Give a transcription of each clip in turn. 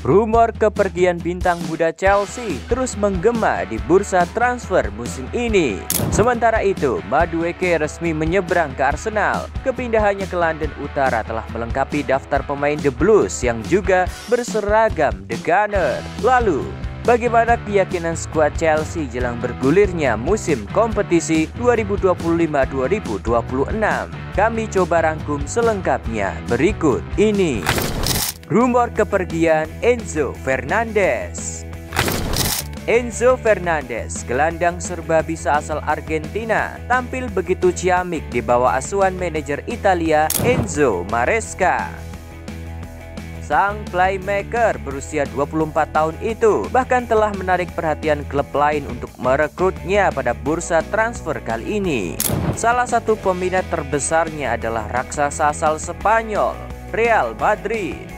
Rumor kepergian bintang muda Chelsea terus menggema di bursa transfer musim ini. Sementara itu, Madueke resmi menyeberang ke Arsenal. Kepindahannya ke London Utara telah melengkapi daftar pemain The Blues yang juga berseragam The Gunner. Lalu, bagaimana keyakinan skuad Chelsea jelang bergulirnya musim kompetisi 2025-2026? Kami coba rangkum selengkapnya berikut ini. Rumor kepergian Enzo Fernandez. Enzo Fernandez, gelandang serba bisa asal Argentina, tampil begitu ciamik di bawah asuhan manajer Italia Enzo Maresca. Sang playmaker berusia 24 tahun itu bahkan telah menarik perhatian klub lain untuk merekrutnya pada bursa transfer kali ini. Salah satu peminat terbesarnya adalah raksasa asal Spanyol, Real Madrid.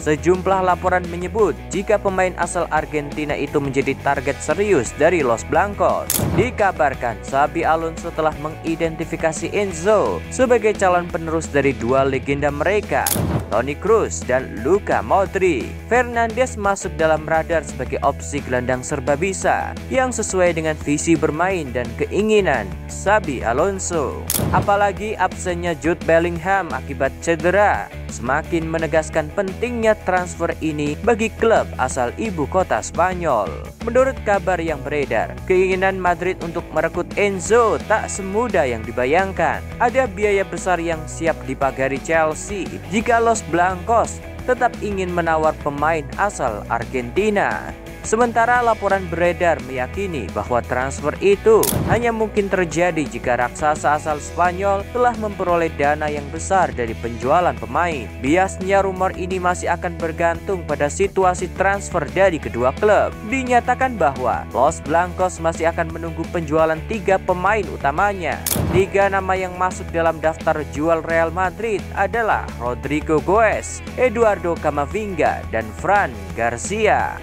Sejumlah laporan menyebut jika pemain asal Argentina itu menjadi target serius dari Los Blancos. Dikabarkan Xabi Alonso telah mengidentifikasi Enzo sebagai calon penerus dari dua legenda mereka, Toni Kroos dan Luka Modric. Fernandes masuk dalam radar sebagai opsi gelandang serba bisa yang sesuai dengan visi bermain dan keinginan Xabi Alonso. Apalagi absennya Jude Bellingham akibat cedera semakin menegaskan pentingnya transfer ini bagi klub asal ibu kota Spanyol. Menurut kabar yang beredar, keinginan Madrid untuk merekrut Enzo tak semudah yang dibayangkan. Ada biaya besar yang siap dipagari Chelsea jika Los Blancos tetap ingin menawar pemain asal Argentina. Sementara laporan beredar meyakini bahwa transfer itu hanya mungkin terjadi jika raksasa asal Spanyol telah memperoleh dana yang besar dari penjualan pemain. Biasnya rumor ini masih akan bergantung pada situasi transfer dari kedua klub. Dinyatakan bahwa Los Blancos masih akan menunggu penjualan 3 pemain utamanya. 3 nama yang masuk dalam daftar jual Real Madrid adalah Rodrigo Goes, Eduardo Camavinga, dan Fran Garcia.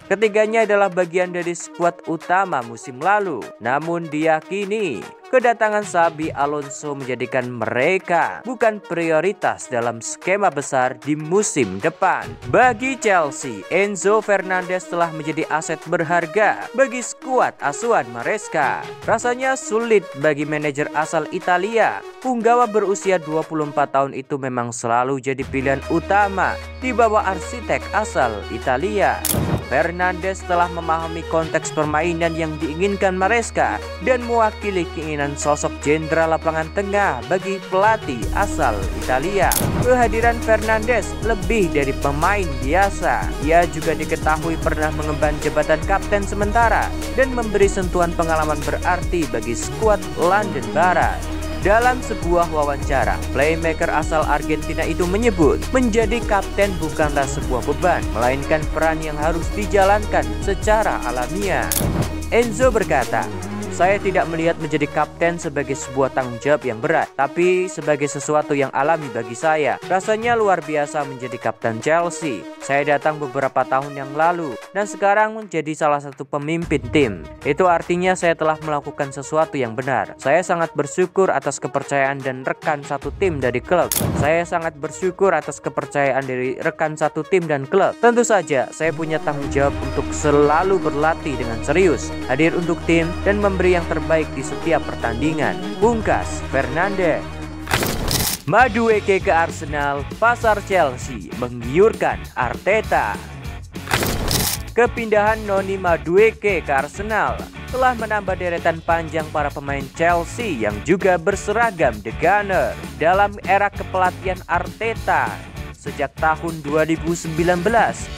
Ketiganya adalah bagian dari skuad utama musim lalu. Namun diyakini kedatangan Xabi Alonso menjadikan mereka bukan prioritas dalam skema besar di musim depan. Bagi Chelsea, Enzo Fernandez telah menjadi aset berharga bagi skuad asuhan Maresca. Rasanya sulit bagi manajer asal Italia. Punggawa berusia 24 tahun itu memang selalu jadi pilihan utama di bawah arsitek asal Italia. Fernandes telah memahami konteks permainan yang diinginkan Maresca dan mewakili keinginan sosok jenderal lapangan tengah bagi pelatih asal Italia. Kehadiran Fernandes lebih dari pemain biasa. Ia juga diketahui pernah mengemban jabatan kapten sementara dan memberi sentuhan pengalaman berarti bagi skuad London Barat. Dalam sebuah wawancara, playmaker asal Argentina itu menyebut menjadi kapten bukanlah sebuah beban, melainkan peran yang harus dijalankan secara alamiah. Enzo berkata, "Saya tidak melihat menjadi kapten sebagai sebuah tanggung jawab yang berat, tapi sebagai sesuatu yang alami bagi saya. Rasanya luar biasa menjadi kapten Chelsea. Saya datang beberapa tahun yang lalu dan sekarang menjadi salah satu pemimpin tim. Itu artinya saya telah melakukan sesuatu yang benar. Saya sangat bersyukur atas kepercayaan dan rekan satu tim dari klub. Saya sangat bersyukur atas kepercayaan dari rekan satu tim dan klub. Tentu saja saya punya tanggung jawab untuk selalu berlatih dengan serius, hadir untuk tim dan memberi yang terbaik di setiap pertandingan," pungkas Fernandes. Madueke ke Arsenal, pasar Chelsea menggiurkan Arteta. Kepindahan Noni Madueke ke Arsenal telah menambah deretan panjang para pemain Chelsea yang juga berseragam The Gunner dalam era kepelatihan Arteta. Sejak tahun 2019,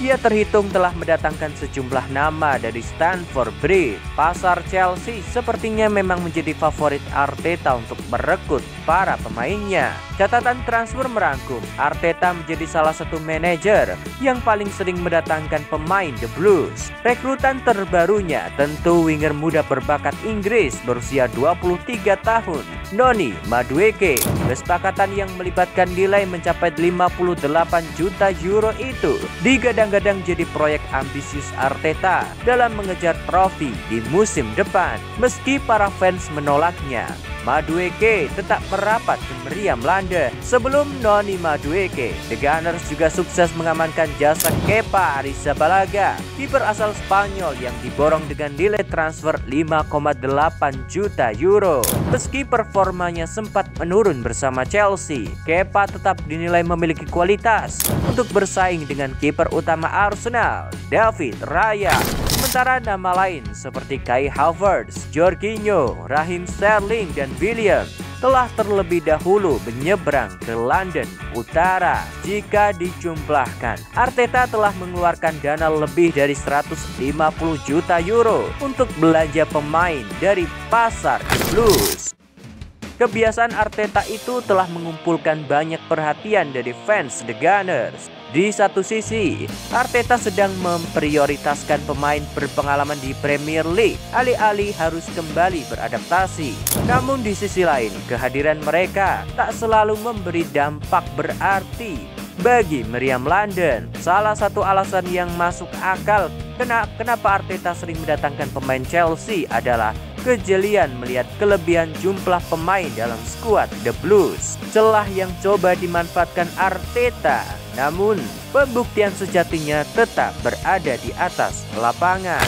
ia terhitung telah mendatangkan sejumlah nama dari Stamford Bridge. Pasar Chelsea sepertinya memang menjadi favorit Arteta untuk merekrut para pemainnya. Catatan transfer merangkum, Arteta menjadi salah satu manajer yang paling sering mendatangkan pemain The Blues. Rekrutan terbarunya tentu winger muda berbakat Inggris berusia 23 tahun, Noni Madueke. Kesepakatan yang melibatkan nilai mencapai 58 juta euro itu digadang-gadang jadi proyek ambisius Arteta dalam mengejar trofi di musim depan. Meski para fans menolaknya, Madueke tetap merapat ke meriam London. Sebelum Noni Madueke, The Gunners juga sukses mengamankan jasa Kepa Arrizabalaga, kiper asal Spanyol yang diborong dengan nilai transfer 5,8 juta euro. Meski performanya sempat menurun bersama Chelsea, Kepa tetap dinilai memiliki kualitas untuk bersaing dengan kiper utama Arsenal, David Raya. Sementara nama lain seperti Kai Havertz, Jorginho, Raheem Sterling, dan William telah terlebih dahulu menyeberang ke London Utara. Jika dijumlahkan, Arteta telah mengeluarkan dana lebih dari 150 juta euro untuk belanja pemain dari pasar The Blues. Kebiasaan Arteta itu telah mengumpulkan banyak perhatian dari fans The Gunners. Di satu sisi, Arteta sedang memprioritaskan pemain berpengalaman di Premier League, alih-alih harus kembali beradaptasi. Namun di sisi lain, kehadiran mereka tak selalu memberi dampak berarti bagi meriam London. Salah satu alasan yang masuk akal kenapa Arteta sering mendatangkan pemain Chelsea adalah kejelian melihat kelebihan jumlah pemain dalam skuad The Blues. Celah yang coba dimanfaatkan Arteta, namun pembuktian sejatinya tetap berada di atas lapangan.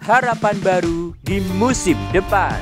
Harapan baru di musim depan.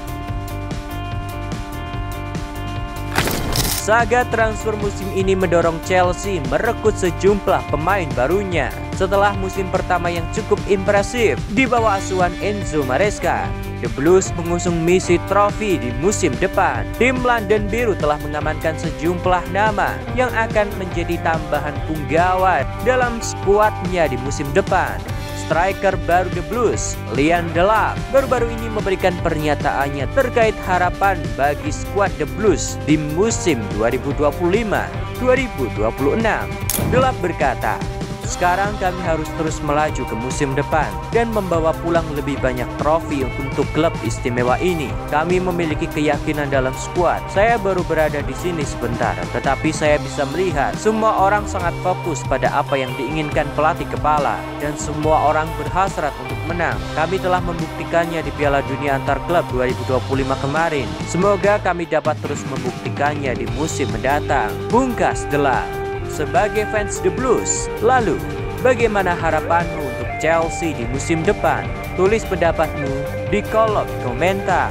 Saga transfer musim ini mendorong Chelsea merekrut sejumlah pemain barunya. Setelah musim pertama yang cukup impresif di bawah asuhan Enzo Maresca, The Blues mengusung misi trofi di musim depan. Tim London Biru telah mengamankan sejumlah nama yang akan menjadi tambahan punggawa dalam skuadnya di musim depan. Striker baru The Blues, Liam Delap, baru-baru ini memberikan pernyataannya terkait harapan bagi skuad The Blues di musim 2025-2026. Delap berkata, "Sekarang kami harus terus melaju ke musim depan dan membawa pulang lebih banyak trofi untuk klub istimewa ini. Kami memiliki keyakinan dalam skuad. Saya baru berada di sini sebentar, tetapi saya bisa melihat semua orang sangat fokus pada apa yang diinginkan pelatih kepala, dan semua orang berhasrat untuk menang. Kami telah membuktikannya di Piala Dunia Antar Klub 2025 kemarin. Semoga kami dapat terus membuktikannya di musim mendatang," pungkas Delap. Sebagai fans The Blues, lalu bagaimana harapanmu untuk Chelsea di musim depan? Tulis pendapatmu di kolom komentar.